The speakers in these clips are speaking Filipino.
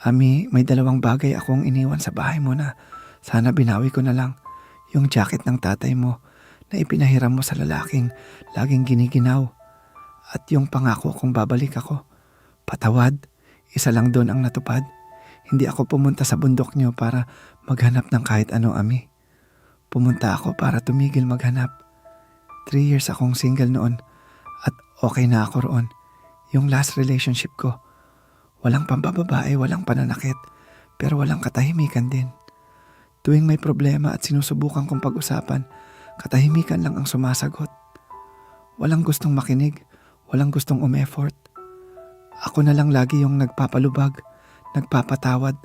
Ami, may dalawang bagay akong iniwan sa bahay mo na sana binawi ko na lang. Yung jacket ng tatay mo na ipinahiram mo sa lalaking laging giniginaw. At yung pangako kung babalik ako. Patawad, isa lang doon ang natupad. Hindi ako pumunta sa bundok niyo para maghanap ng kahit ano, Ami. Pumunta ako para tumigil maghanap. 3 years akong single noon at okay na ako roon. Yung last relationship ko, walang pambababae, walang pananakit, pero walang katahimikan din. Tuwing may problema at sinusubukan kong pag-usapan, katahimikan lang ang sumasagot. Walang gustong makinig, walang gustong umeffort. Ako na lang lagi yung nagpapalubag, nagpapatawad,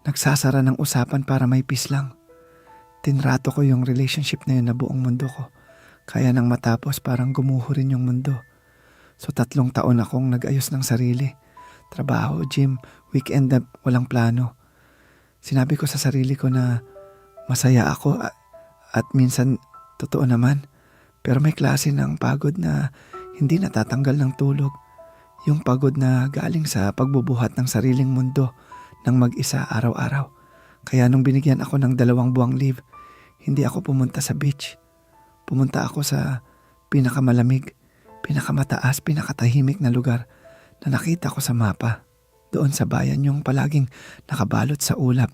nagsasara ng usapan para may peace lang. Tinrato ko yung relationship na yun na buong mundo ko. Kaya nang matapos parang gumuho rin yung mundo. So 3 taon akong nag-ayos ng sarili. Trabaho, gym, weekend na walang plano. Sinabi ko sa sarili ko na masaya ako at minsan totoo naman. Pero may klase ng pagod na hindi natatanggal ng tulog. Yung pagod na galing sa pagbubuhat ng sariling mundo ng mag-isa araw-araw. Kaya nung binigyan ako ng 2 buwang leave, hindi ako pumunta sa beach. Pumunta ako sa pinakamalamig, pinakamataas, pinakatahimik na lugar na nakita ko sa mapa. Doon sa bayan yung palaging nakabalot sa ulap.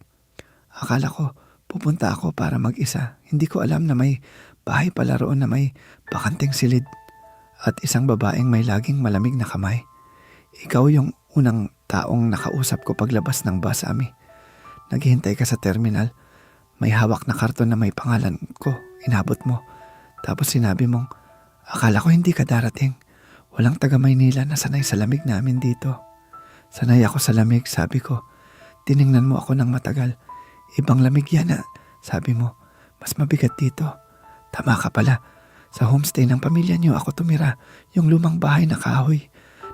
Akala ko pupunta ako para mag-isa. Hindi ko alam na may bahay pala roon na may bakanteng silid at isang babaeng may laging malamig na kamay. Ikaw yung unang taong nakausap ko paglabas ng bus, Ami. Naghihintay ka sa terminal. May hawak na karton na may pangalan ko. Inabot mo. Tapos sinabi mong, akala ko hindi ka darating. Walang taga Maynila na sanay sa lamig namin dito. Sanay ako sa lamig, sabi ko. Tiningnan mo ako ng matagal. Ibang lamig yan sabi mo. Mas mabigat dito. Tama ka pala. Sa homestay ng pamilya niyo ako tumira. Yung lumang bahay na kahoy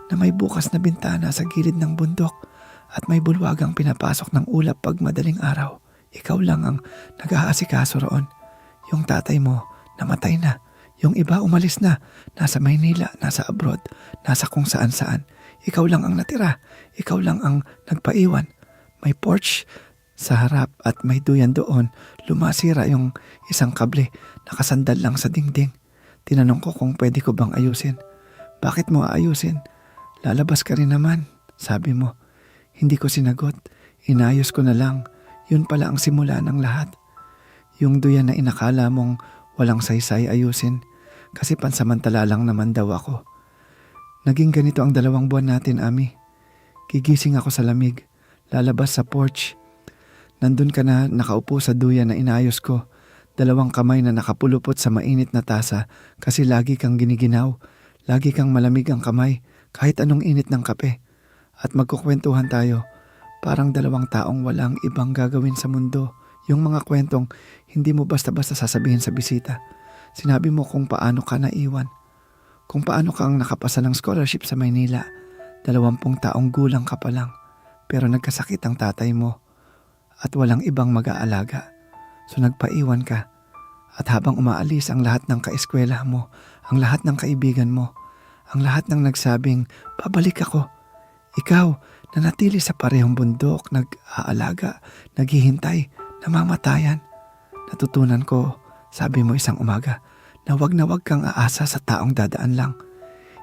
na may bukas na bintana sa gilid ng bundok at may bulwagang pinapasok ng ulap pag madaling araw. Ikaw lang ang nag-aasikaso roon. Yung tatay mo, namatay na. Yung iba umalis na. Nasa Maynila, nasa abroad, nasa kung saan-saan. Ikaw lang ang natira. Ikaw lang ang nagpaiwan. May porch sa harap at may duyan doon. Lumasira yung isang kable. Nakasandal lang sa dingding. Tinanong ko kung pwede ko bang ayusin. Bakit mo aayusin? Lalabas ka rin naman, sabi mo. Hindi ko sinagot. Inayos ko na lang. Yun pala ang simula ng lahat. Yung duyan na inakala mong walang saysay ayusin kasi pansamantala lang naman daw ako. Naging ganito ang 2 buwan natin, Ami. Gigising ako sa lamig, lalabas sa porch. Nandun ka na nakaupo sa duyan na inayos ko. 2 kamay na nakapulupot sa mainit na tasa kasi lagi kang giniginaw. Lagi kang malamig ang kamay kahit anong init ng kape. At magkukwentuhan tayo. Parang 2 taong walang ibang gagawin sa mundo. Yung mga kwentong hindi mo basta-basta sasabihin sa bisita. Sinabi mo kung paano ka naiwan. Kung paano kang nakapasa ng scholarship sa Maynila. 20 taong gulang ka pa lang. Pero nagkasakit ang tatay mo. At walang ibang mag-aalaga. So nagpaiwan ka. At habang umaalis ang lahat ng kaeskwela mo, ang lahat ng kaibigan mo, ang lahat ng nagsabing, babalik ako. Ikaw, nanatili sa parehong bundok, nag-aalaga, naghihintay, namamatayan. Natutunan ko, sabi mo isang umaga, na wag kang aasa sa taong dadaan lang.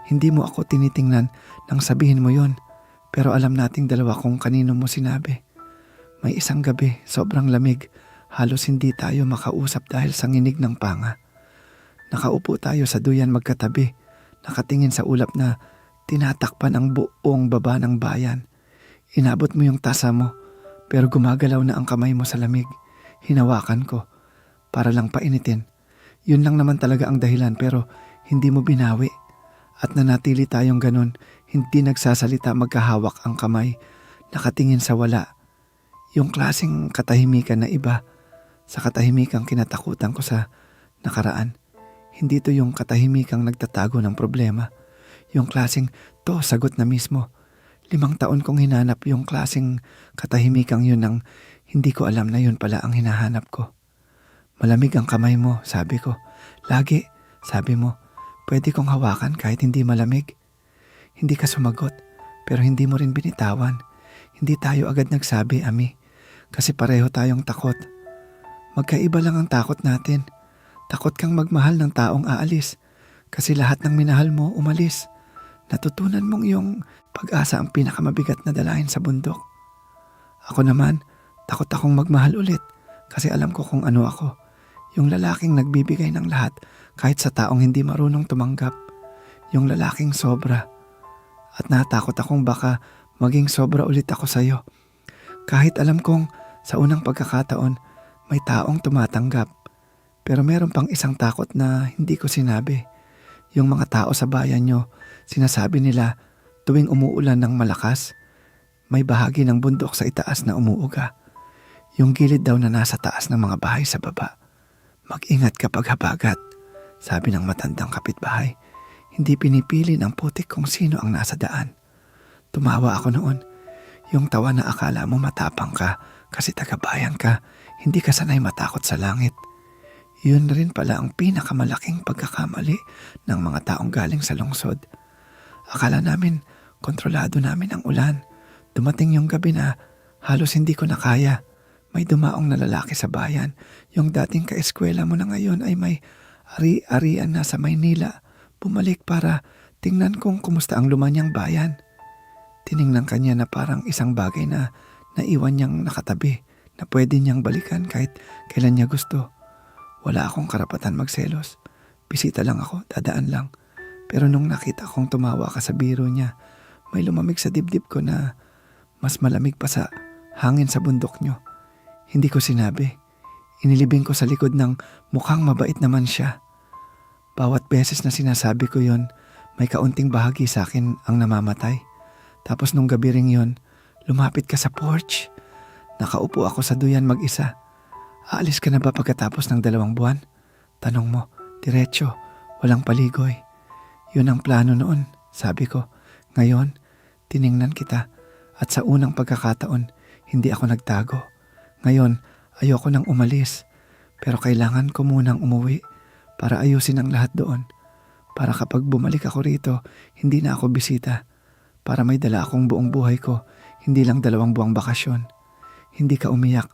Hindi mo ako tinitingnan nang sabihin mo yon, pero alam nating 2 kung kanino mo sinabi. May isang gabi, sobrang lamig, halos hindi tayo makausap dahil sa nginig ng panga. Nakaupo tayo sa duyan magkatabi, nakatingin sa ulap na tinatakpan ang buong baba ng bayan. Inabot mo yung tasa mo, pero gumagalaw na ang kamay mo sa lamig. Hinawakan ko, para lang painitin. Yun lang naman talaga ang dahilan, pero hindi mo binawi. At nanatili tayong ganun, hindi nagsasalita, magkahawak ang kamay, nakatingin sa wala. Yung klaseng katahimikan na iba, sa katahimikang kinatakutan ko sa nakaraan. Hindi to yung katahimikang nagtatago ng problema. Yung klaseng to sagot na mismo. 5 taon kong hinanap yung klaseng katahimikang yun nang hindi ko alam na yun pala ang hinahanap ko. Malamig ang kamay mo, sabi ko. Lagi, sabi mo, pwede kong hawakan kahit hindi malamig. Hindi ka sumagot, pero hindi mo rin binitawan. Hindi tayo agad nagsabi, Ami, kasi pareho tayong takot. Magkaiba lang ang takot natin. Takot kang magmahal ng taong aalis kasi lahat ng minahal mo umalis. Natutunan mong yung pag-asa ang pinakamabigat na dalahin sa bundok. Ako naman, takot akong magmahal ulit kasi alam ko kung ano ako. Yung lalaking nagbibigay ng lahat kahit sa taong hindi marunong tumanggap. Yung lalaking sobra. At natakot akong baka maging sobra ulit ako sa'yo. Kahit alam kong sa unang pagkakataon may taong tumatanggap. Pero meron pang isang takot na hindi ko sinabi. Yung mga tao sa bayan nyo, sinasabi nila tuwing umuulan ng malakas, may bahagi ng bundok sa itaas na umuuga. Yung gilid daw na nasa taas ng mga bahay sa baba. Mag-ingat kapag habagat, sabi ng matandang kapitbahay. Hindi pinipili ng putik kung sino ang nasa daan. Tumawa ako noon. Yung tawa na akala mo matapang ka kasi tagabayan ka, hindi ka sanay matakot sa langit. Yun rin pala ang pinakamalaking pagkakamali ng mga taong galing sa lungsod. Akala namin kontrolado namin ang ulan. Dumating yung gabi na halos hindi ko na kaya. May dumaong na lalaki sa bayan. Yung dating kaeskwela mo na ngayon ay may ari-arian na sa Maynila. Bumalik para tingnan kung kumusta ang lumanyang bayan. Tiningnan kanya na parang isang bagay na naiwan niyang nakatabi na pwede niyang balikan kahit kailan niya gusto. Wala akong karapatan magselos. Bisita lang ako, dadaan lang. Pero nung nakita kong tumawa ka sa biro niya, may lumamig sa dibdib ko na mas malamig pa sa hangin sa bundok niyo. Hindi ko sinabi. Inilibing ko sa likod ng mukhang mabait naman siya. Bawat beses na sinasabi ko yon, may kaunting bahagi sa akin ang namamatay. Tapos nung gabi ring yon, lumapit ka sa porch. Nakaupo ako sa duyan mag-isa. Aalis ka na ba pagkatapos ng 2 buwan? Tanong mo, diretso, walang paligoy. Yun ang plano noon, sabi ko. Ngayon, tiningnan kita at sa unang pagkakataon, hindi ako nagtago. Ngayon, ayoko nang umalis, pero kailangan ko munang umuwi para ayusin ang lahat doon. Para kapag bumalik ako rito, hindi na ako bisita. Para may dala akong buong buhay ko, hindi lang 2 buwang bakasyon. Hindi ka umiyak,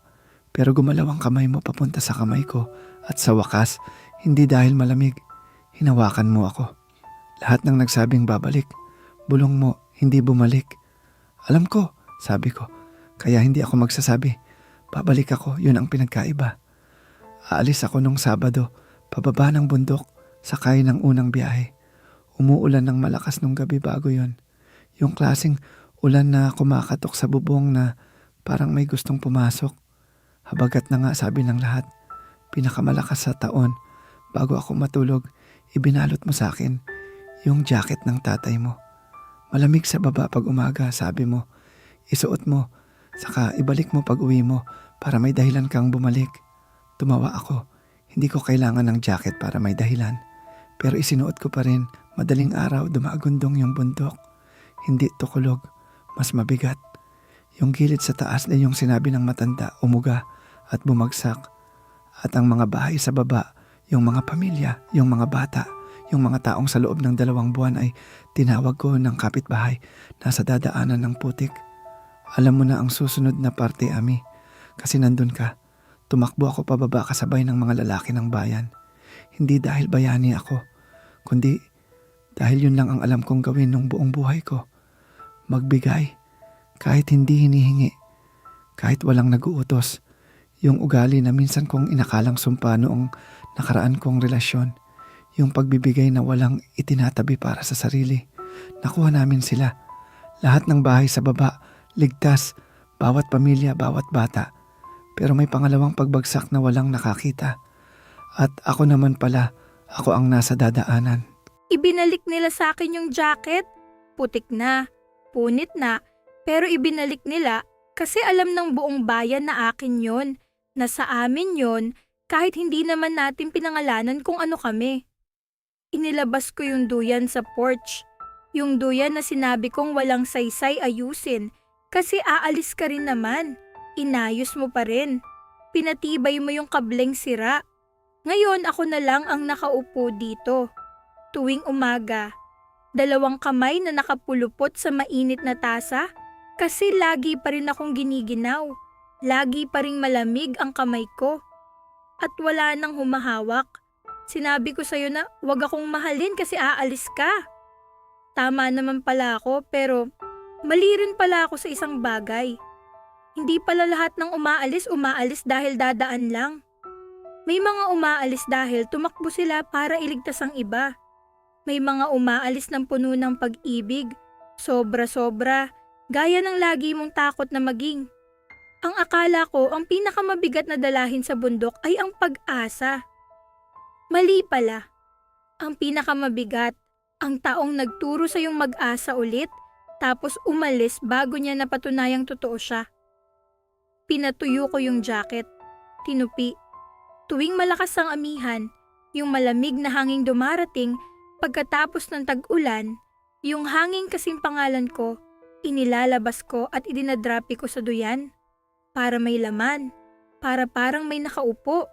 pero gumalaw ang kamay mo papunta sa kamay ko at sa wakas, hindi dahil malamig, hinawakan mo ako. Lahat ng nagsabing babalik, bulong mo, hindi bumalik. Alam ko, sabi ko, kaya hindi ako magsasabi. Babalik ako, yun ang pinagkaiba. Aalis ako nung Sabado, pababa ng bundok, sakay ng unang biyahe. Umuulan ng malakas nung gabi bago yon. Yung klaseng ulan na kumakatok sa bubong na parang may gustong pumasok. Habagat na nga sabi ng lahat. Pinakamalakas sa taon. Bago ako matulog, ibinalot mo sa akin yung jacket ng tatay mo. Malamig sa baba pag umaga, sabi mo. Isuot mo, saka ibalik mo pag uwi mo para may dahilan kang bumalik. Tumawa ako. Hindi ko kailangan ng jacket para may dahilan. Pero isinuot ko pa rin. Madaling araw, dumaagundong yung bundok. Hindi tukulog, mas mabigat. Yung gilid sa taas na yung sinabi ng matanda, umuga at bumagsak. At ang mga bahay sa baba, yung mga pamilya, yung mga bata, yung mga taong sa loob ng 2 buwan ay tinawag ko ng kapitbahay na sa dadaanan ng putik. Alam mo na ang susunod na parte, Ami, kasi nandun ka. Tumakbo ako pababa kasabay ng mga lalaki ng bayan. Hindi dahil bayani ako, kundi dahil yun lang ang alam kong gawin nung buong buhay ko. Magbigay, kahit hindi hinihingi, kahit walang nag-uutos. Yung ugali na minsan kong inakalang sumpa noong nakaraan kong relasyon. Yung pagbibigay na walang itinatabi para sa sarili. Nakuha namin sila. Lahat ng bahay sa baba, ligtas, bawat pamilya, bawat bata. Pero may pangalawang pagbagsak na walang nakakita. At ako naman pala, ako ang nasa dadaanan. Ibinalik nila sa akin yung jacket. Putik na, punit na, pero ibinalik nila kasi alam ng buong bayan na akin yon, na sa amin yon, kahit hindi naman natin pinangalanan kung ano kami. Inilabas ko yung duyan sa porch. Yung duyan na sinabi kong walang saysay ayusin kasi aalis ka rin naman. Inayos mo pa rin. Pinatibay mo yung kableng sira. Ngayon ako na lang ang nakaupo dito. Tuwing umaga, 2 kamay na nakapulupot sa mainit na tasa, Kasi lagi pa rin akong giniginaw. Lagi pa ring malamig ang kamay ko. At wala nang humahawak. Sinabi ko sa'yo na wag akong mahalin kasi aalis ka. Tama naman pala ako pero mali rin pala ako sa isang bagay. Hindi pala lahat ng umaalis dahil dadaan lang. May mga umaalis dahil tumakbo sila para iligtas ang iba. May mga umaalis ng puno ng pag-ibig, sobra-sobra, gaya ng lagi mong takot na maging. Ang akala ko ang pinakamabigat na dalahin sa bundok ay ang pag-asa. Mali pala. Ang pinakamabigat, ang taong nagturo sa iyong mag-asa ulit, tapos umalis bago niya napatunayang totoo siya. Pinatuyo ko yung jacket, tinupi. Tuwing malakas ang amihan, yung malamig na hanging dumarating pagkatapos ng tag-ulan, yung hanging kasing pangalan ko, inilalabas ko at idinadrapi ko sa duyan. Para may laman, para parang may nakaupo,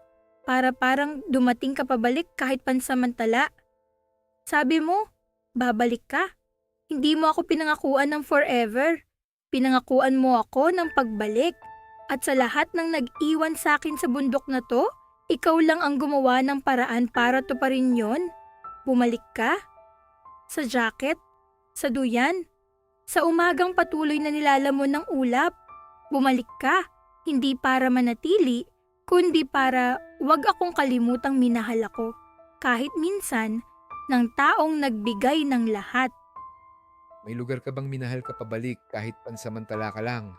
para parang dumating ka pabalik kahit pansamantala. Sabi mo, babalik ka. Hindi mo ako pinangakuan ng forever. Pinangakuan mo ako ng pagbalik. At sa lahat ng nag-iwan sa akin sa bundok na to, ikaw lang ang gumawa ng paraan para tuparin yon. Bumalik ka? Sa jacket? Sa duyan? Sa umagang patuloy na nilalamon ng ulap? Bumalik ka, hindi para manatili, kundi para wag akong kalimutang minahal ako, kahit minsan, ng taong nagbigay ng lahat. May lugar ka bang minahal ka pabalik kahit pansamantala ka lang?